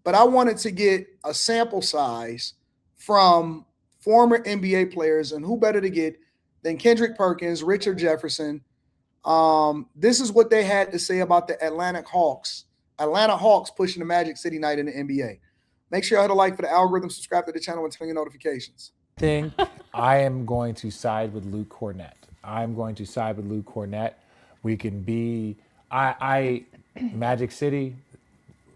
but I wanted to get a sample size from former NBA players, and who better to get than Kendrick Perkins, Richard Jefferson. This is what they had to say about the Atlanta Hawks. Atlanta Hawks pushing the Magic City night in the NBA. Make sure you hit a like for the algorithm, subscribe to the channel, and turn your notifications. Think I am going to side with Luke Cornett. I'm going to side with Luke Cornett. We can be I Magic City.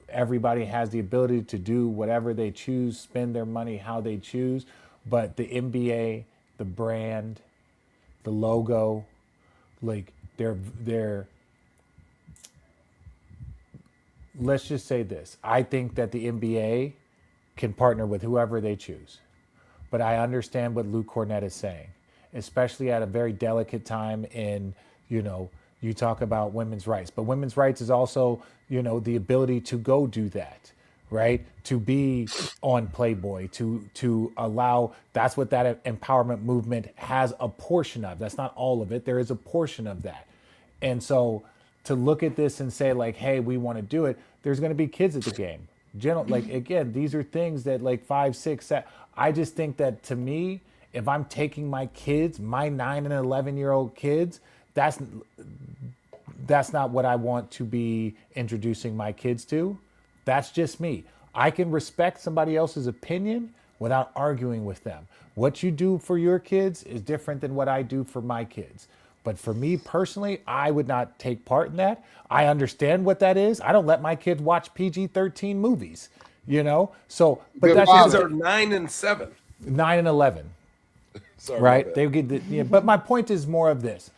Everybody has the ability to do whatever they choose, spend their money how they choose. But the NBA, the brand, the logo, like they're let's just say this. I think that the NBA can partner with whoever they choose. But I understand what Luke Cornett is saying, especially at a very delicate time in, you talk about women's rights, but women's rights is also, the ability to go do that, right? To be on Playboy, to allow, that's what that empowerment movement has a portion of. That's not all of it. There is a portion of that. And so to look at this and say like, hey, we want to do it, there's going to be kids at the game. Like, again, these are things that like 5, 6, 7, I just think that to me, if I'm taking my kids, my 9 and 11-year-old kids, that's not what I want to be introducing my kids to. That's just me. I can respect somebody else's opinion without arguing with them. What you do for your kids is different than what I do for my kids. But for me personally, I would not take part in that. I understand what that is. I don't let my kids watch PG-13 movies, So, but Good that's Kids just are 9 and 7. 9 and 11, Sorry right? about They that. get, but my point is more of this: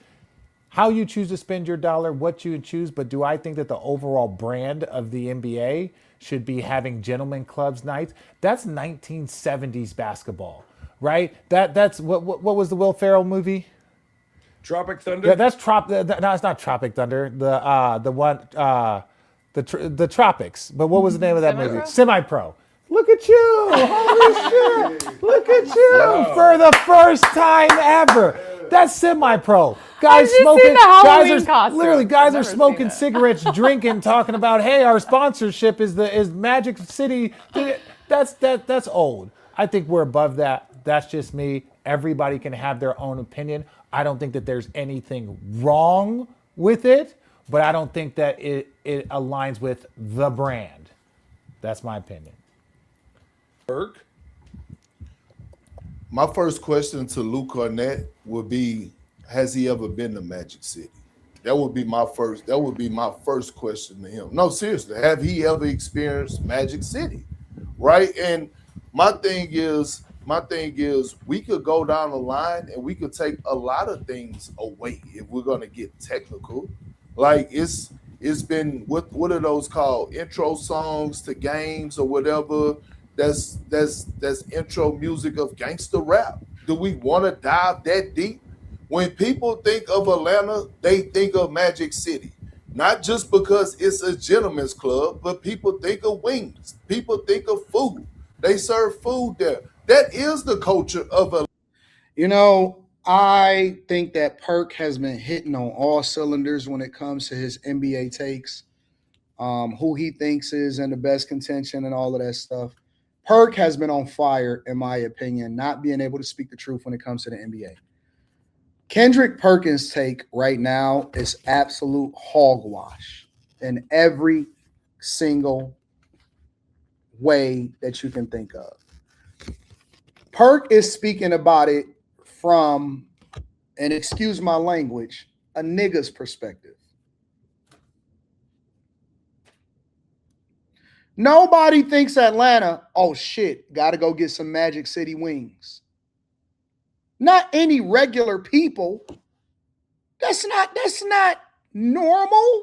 how you choose to spend your dollar, what you choose. But do I think that the overall brand of the NBA should be having gentlemen clubs nights? That's 1970s basketball, right? That's what was the Will Ferrell movie? Tropic Thunder? Yeah, that's no, it's not Tropic Thunder. The one the Tropics. But what was the name of that movie? Semi-Pro? Semi-Pro. Look at you! Holy shit! Look at you! For the first time ever, that's Semi-Pro. Guys just smoking. seen the Guys Halloween are costume. literally guys I've are never smoking seen it. cigarettes, drinking, talking about, hey, our sponsorship is Magic City. That's old. I think we're above that. That's just me. Everybody can have their own opinion. I don't think that there's anything wrong with it, but I don't think that it aligns with the brand. That's my opinion. Burke? My first question to Luke Cornett would be, has he ever been to Magic City? That would be my first question to him. No, seriously, have he ever experienced Magic City? Right? And my thing is, we could go down the line and we could take a lot of things away if we're gonna get technical. Like it's been what are those called? Intro songs to games or whatever. That's intro music of gangster rap. Do we want to dive that deep? When people think of Atlanta, they think of Magic City. Not just because it's a gentleman's club, but people think of wings. People think of food. They serve food there. That is the culture of Atlanta. I think that Perk has been hitting on all cylinders when it comes to his NBA takes, who he thinks is in the best contention and all of that stuff. Perk has been on fire, in my opinion, not being able to speak the truth when it comes to the NBA. Kendrick Perkins' take right now is absolute hogwash in every single way that you can think of. Perk is speaking about it from, and excuse my language, a nigga's perspective. Nobody thinks Atlanta, oh shit, got to go get some Magic City wings. Not any regular people. That's not normal.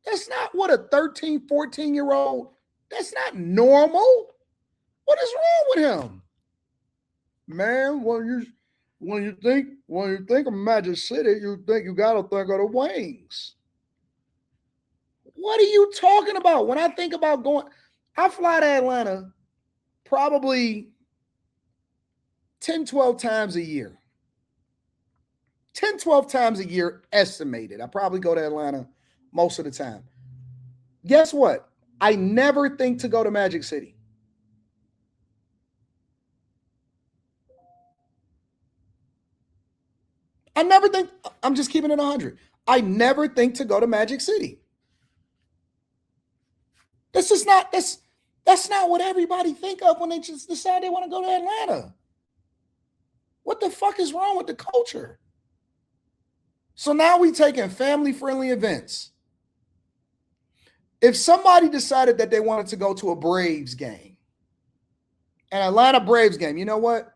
That's not what a 13, 14-year-old, that's not normal. What is wrong with him? Man, when you think of Magic City, you think you gotta think of the wings. What are you talking about? When I think about going, I fly to Atlanta probably 10, 12 times a year. 10, 12 times a year estimated. I probably go to Atlanta most of the time. Guess what? I never think to go to Magic City. I never think, I'm just keeping it 100. I never think to go to Magic City. This is not, that's not what everybody think of when they just decide they want to go to Atlanta. What the fuck is wrong with the culture? So now we taking family-friendly events. If somebody decided that they wanted to go to a Braves game, an Atlanta Braves game, you know what?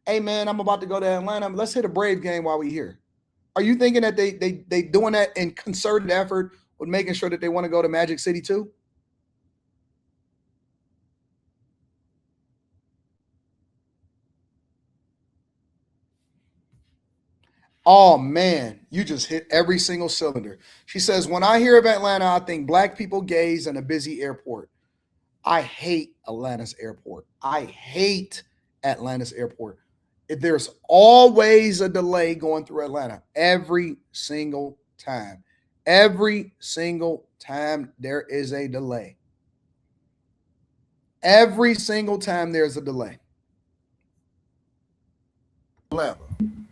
Hey man, I'm about to go to Atlanta. Let's hit a Braves game while we're here. Are you thinking that they doing that in concerted effort with making sure that they want to go to Magic City too? Oh man, you just hit every single cylinder. She says, when I hear of Atlanta, I think black people, gays, and a busy airport. I hate Atlanta's airport. I hate Atlanta's airport. There's always a delay going through Atlanta every single time. Every single time there is a delay. Every single time there's a delay. Atlanta,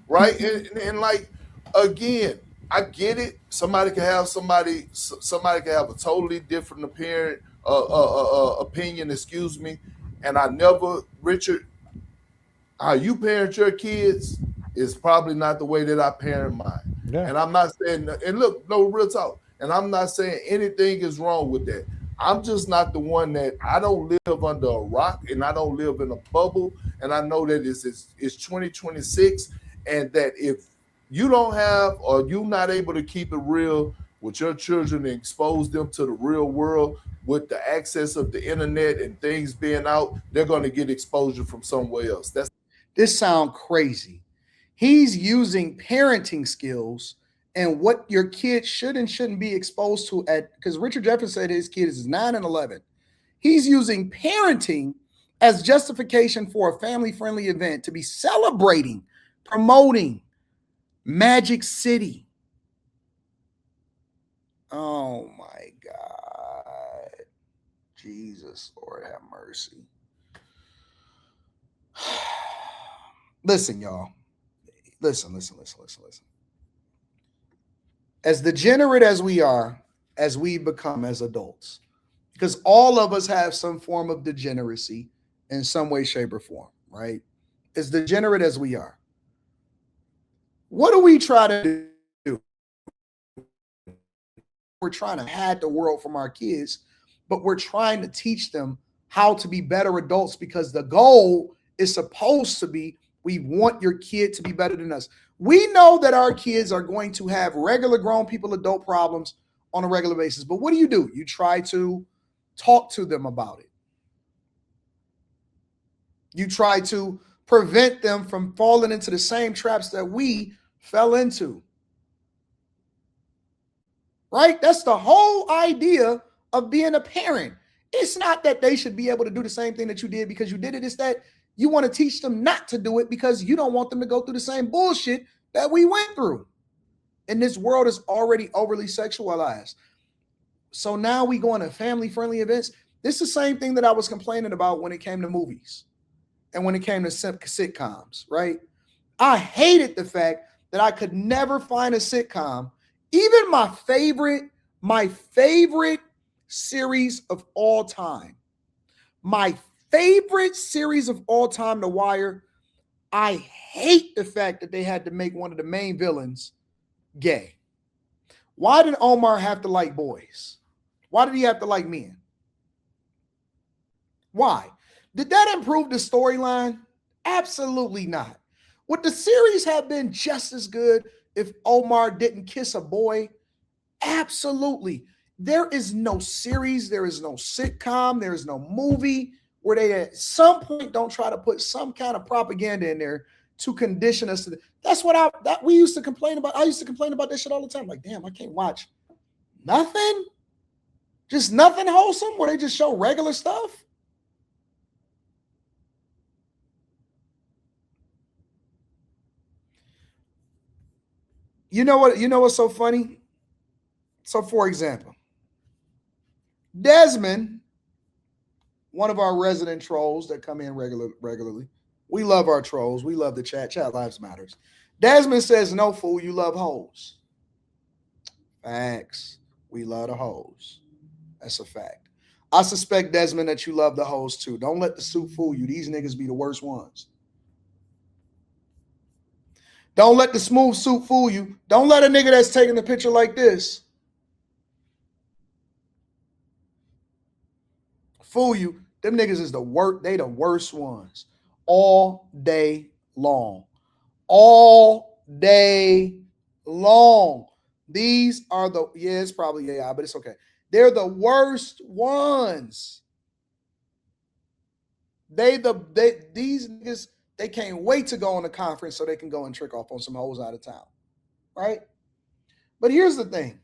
right? And like again, I get it. Somebody can have somebody can have a totally different opinion. Excuse me. And I never, Richard, how you parent your kids is probably not the way that I parent mine. Yeah. And I'm not saying, and look, no real talk. And I'm not saying anything is wrong with that. I'm just not the one that I don't live under a rock and I don't live in a bubble. And I know that it's 2026 and that if you don't have or you're not able to keep it real with your children and expose them to the real world with the access of the internet and things being out, they're going to get exposure from somewhere else. This sounds crazy. He's using parenting skills and what your kid should and shouldn't be exposed to at, because Richard Jefferson said his kid is 9 and 11. He's using parenting as justification for a family-friendly event to be celebrating, promoting Magic City. Oh my God. Jesus, Lord have mercy. Listen, y'all. Listen. As degenerate as we are, as we become as adults, because all of us have some form of degeneracy in some way, shape, or form, right? As degenerate as we are, what do we try to do? We're trying to hide the world from our kids, but we're trying to teach them how to be better adults because the goal is supposed to be we want your kid to be better than us. We know that our kids are going to have regular grown people adult problems on a regular basis, but what do? You try to talk to them about it. You try to prevent them from falling into the same traps that we fell into. Right? That's the whole idea of being a parent. It's not that they should be able to do the same thing that you did because you did it. It's that you want to teach them not to do it because you don't want them to go through the same bullshit that we went through. And this world is already overly sexualized. So now we go into family-friendly events. This is the same thing that I was complaining about when it came to movies and when it came to sitcoms, right? I hated the fact that I could never find a sitcom. Even my favorite series of all time, my favorite series of all time, The Wire, I hate the fact that they had to make one of the main villains gay. Why did Omar have to like boys? Why did he have to like men? Why? Did that improve the storyline? Absolutely not. Would the series have been just as good if Omar didn't kiss a boy? Absolutely. There is no series, there is no sitcom, there is no movie where they at some point don't try to put some kind of propaganda in there to condition us to that's what we used to complain about. I used to complain about this shit all the time. Like, damn, I can't watch nothing. Just nothing wholesome where they just show regular stuff. You know what? You know what's so funny? So, for example, Desmond, one of our resident trolls that come in regularly. We love our trolls. We love the chat. Chat lives matters. Desmond says, no, fool, you love hoes. Facts. We love the hoes. That's a fact. I suspect, Desmond, that you love the hoes too. Don't let the suit fool you. These niggas be the worst ones. Don't let the smooth suit fool you. Don't let a nigga that's taking the picture like this fool you. Them niggas is the worst. They the worst ones. All day long. All day long. These are the, yeah, it's probably AI, but it's okay. They're the worst ones. These niggas, they can't wait to go on a conference so they can go and trick off on some hoes out of town. Right? But here's the thing.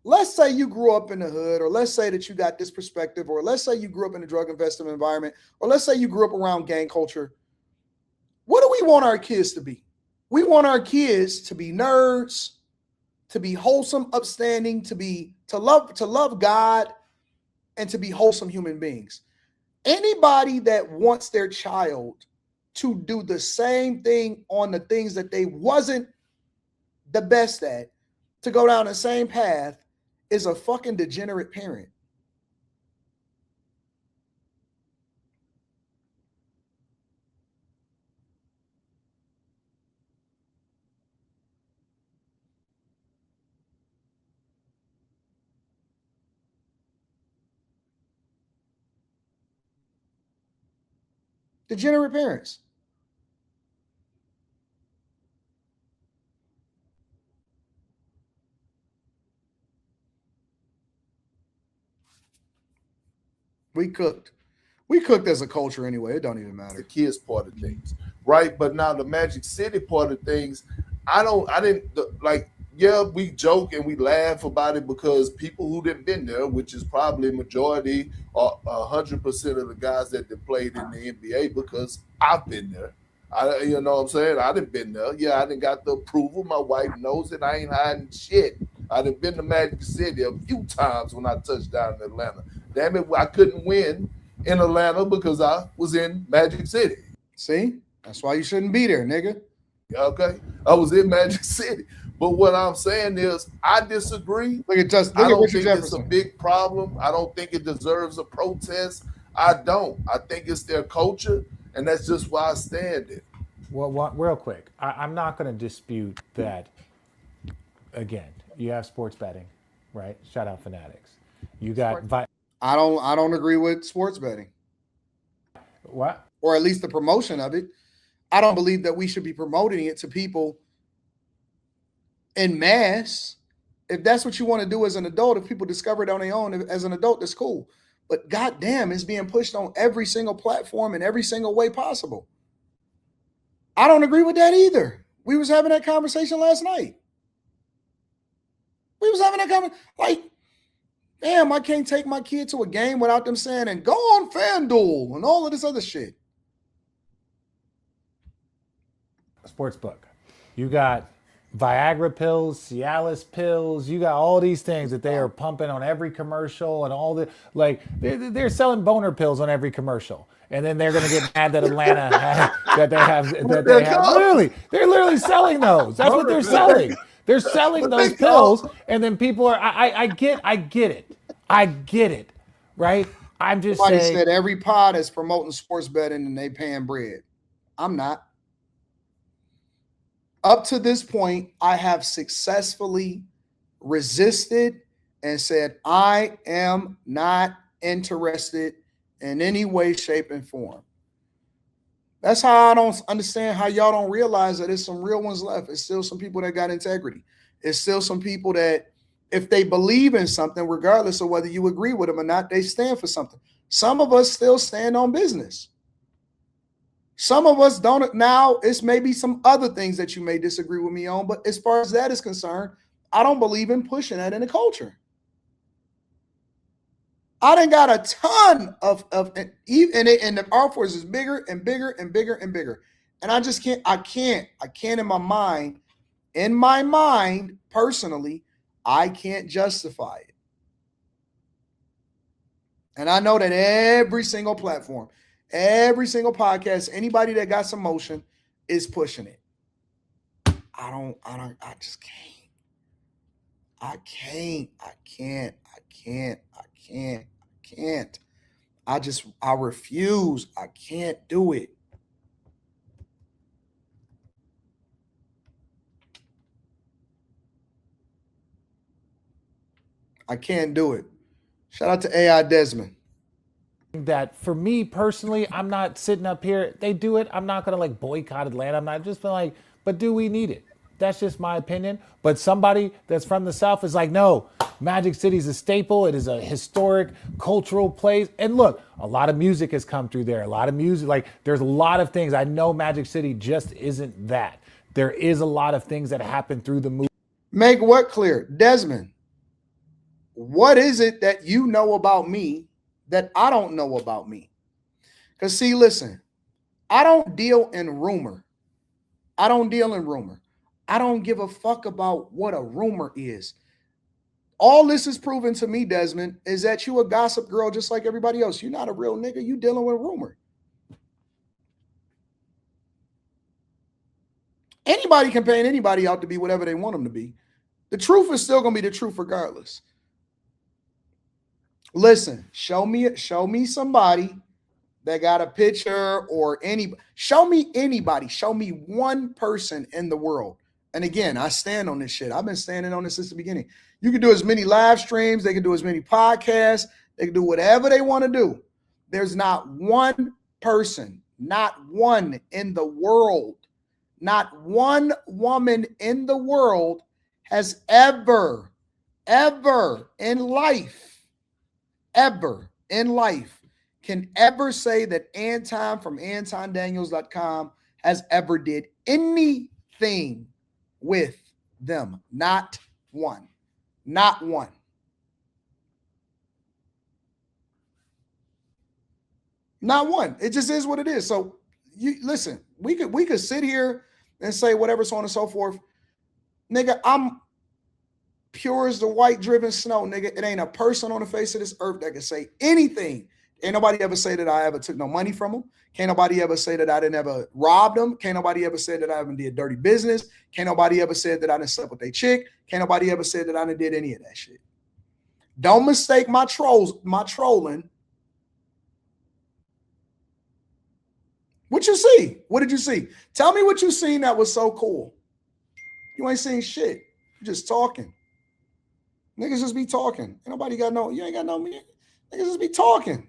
Let's say you grew up in the hood, or let's say that you got this perspective, or let's say you grew up in a drug invested environment, or let's say you grew up around gang culture. What do we want our kids to be? We want our kids to be nerds, to be wholesome, upstanding, to love God, and to be wholesome human beings. Anybody that wants their child to do the same thing on the things that they wasn't the best at, to go down the same path, is a fucking degenerate parent. Degenerate parents. We cooked. We cooked as a culture anyway. It don't even matter. The kids part of things, right? But now the Magic City part of things, I didn't like. Yeah, we joke and we laugh about it because people who didn't been there, which is probably majority or 100% of the guys that played in the NBA, because I've been there. You know what I'm saying? I done been there. Yeah, I done got the approval. My wife knows it. I ain't hiding shit. I done been to Magic City a few times when I touched down in Atlanta. Damn it, I couldn't win in Atlanta because I was in Magic City. See? That's why you shouldn't be there, nigga. Okay? I was in Magic City. But what I'm saying is, I disagree. Look at just. I don't think it's a big problem. I don't think it deserves a protest. I don't. I think it's their culture, and that's just why I stand it. Well, real quick, I'm not going to dispute that. Again, you have sports betting, right? Shout out Fanatics. You got. I don't agree with sports betting. What? Or at least the promotion of it. I don't believe that we should be promoting it to people in mass. If that's what you want to do as an adult, if people discover it on their own as an adult, that's cool. But goddamn, it's being pushed on every single platform in every single way possible. I don't agree with that either. We was having that conversation last night. We was having that conversation. Like, damn, I can't take my kid to a game without them saying, and go on FanDuel and all of this other shit. Sportsbook. You got Viagra pills, Cialis pills. You got all these things that they are pumping on every commercial, and all the like. They're selling boner pills on every commercial, and then they're gonna get mad that Atlanta that they have literally. They're literally selling those. That's what they're selling. They're selling those pills, and then people are. I get it. I get it. Right. I'm just Somebody saying. said every pod is promoting sports betting and they paying bread. I'm not. Up to this point, I have successfully resisted and said, I am not interested in any way, shape, and form. That's how I don't understand how y'all don't realize that there's some real ones left. It's still some people that got integrity. It's still some people that, if they believe in something, regardless of whether you agree with them or not, they stand for something. Some of us still stand on business. Some of us don't. Now, it's maybe some other things that you may disagree with me on, but as far as that is concerned, I don't believe in pushing that in the culture. I done got a ton of and the Air Force is bigger and bigger and bigger and bigger. And I just can't in my mind, personally, I can't justify it. And I know that every single platform, every single podcast, anybody that got some motion is pushing it. I just can't. I can't. I refuse. I can't do it. I can't do it. Shout out to AI Desmond. That for me personally, I'm not sitting up here. They do it. I'm not gonna like boycott Atlanta. I'm not just like, but do we need it? That's just my opinion. But somebody that's from the South is like, no, Magic City is a staple. It is a historic, cultural place. And look, a lot of music has come through there. A lot of music, like there's a lot of things. I know Magic City just isn't that. There is a lot of things that happen through the movie. Make what clear? Desmond, what is it that you know about me that I don't know about me? Because see, listen, I don't deal in rumor. I don't give a fuck about what a rumor is. All this is proven to me, Desmond, is that you a gossip girl just like everybody else. You're not a real nigga. You dealing with rumor. Anybody can paint anybody out to be whatever they want them to be. The truth is still going to be the truth regardless. Listen, show me somebody that got a picture or show me anybody. Show me one person in the world. And again, I stand on this shit. I've been standing on this since the beginning. You can do as many live streams. They can do as many podcasts. They can do whatever they want to do. There's not one person, not one in the world, not one woman in the world has ever in life can ever say that Anton from AntonDaniels.com has ever did anything with them. Not one. Not one. Not one. It just is what it is. So you listen, we could sit here and say whatever, so on and so forth. Nigga, I'm pure as the white driven snow, nigga. It ain't a person on the face of this earth that can say anything. Ain't nobody ever say that I ever took no money from them. Can't nobody ever say that I didn't ever rob them. Can't nobody ever say that I ever did dirty business. Can't nobody ever said that I didn't sleep with their chick. Can't nobody ever said that I didn't did any of that shit. Don't mistake my trolling. What you see? What did you see? Tell me what you seen that was so cool. You ain't seen shit. You just talking. Niggas just be talking. Ain't nobody got no, you ain't got no, niggas just be talking.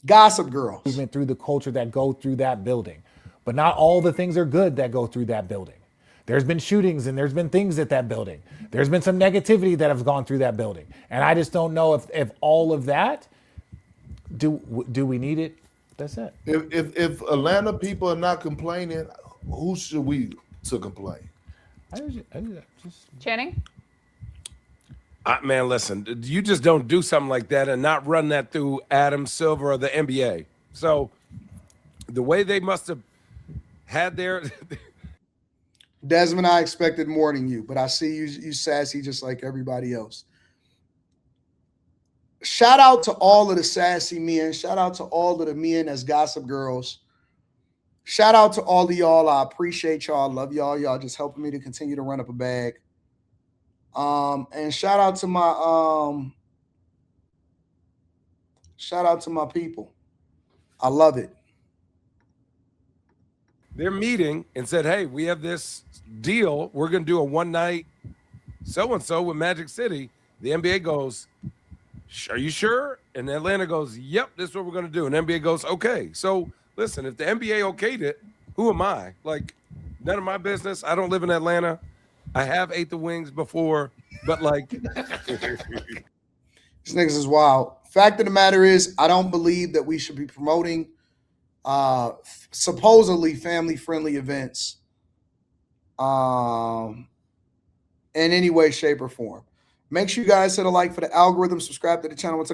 Gossip girls. Movement through the culture that go through that building. But not all the things are good that go through that building. There's been shootings and there's been things at that building. There's been some negativity that have gone through that building. And I just don't know if all of that, do we need it? That's it. If Atlanta people are not complaining, who should we to complain? Channing? Man, listen, you just don't do something like that and not run that through Adam Silver or the NBA. So the way they must have had their... Desmond, I expected more than you, but I see you sassy just like everybody else. Shout out to all of the sassy men. Shout out to all of the men as gossip girls. Shout out to all of y'all. I appreciate y'all. Love y'all. Y'all just helping me to continue to run up a bag. And shout out to my people. I love it. They're meeting and said, hey, we have this deal. We're going to do a one-night so-and-so with Magic City. The NBA goes, are you sure? And Atlanta goes, yep, this is what we're going to do. And NBA goes, okay. So, listen, if the NBA okayed it, who am I? Like, none of my business. I don't live in Atlanta. I have ate the wings before, but like. These niggas is wild. Fact of the matter is, I don't believe that we should be promoting supposedly family-friendly events in any way, shape, or form. Make sure you guys hit a like for the algorithm, subscribe to the channel.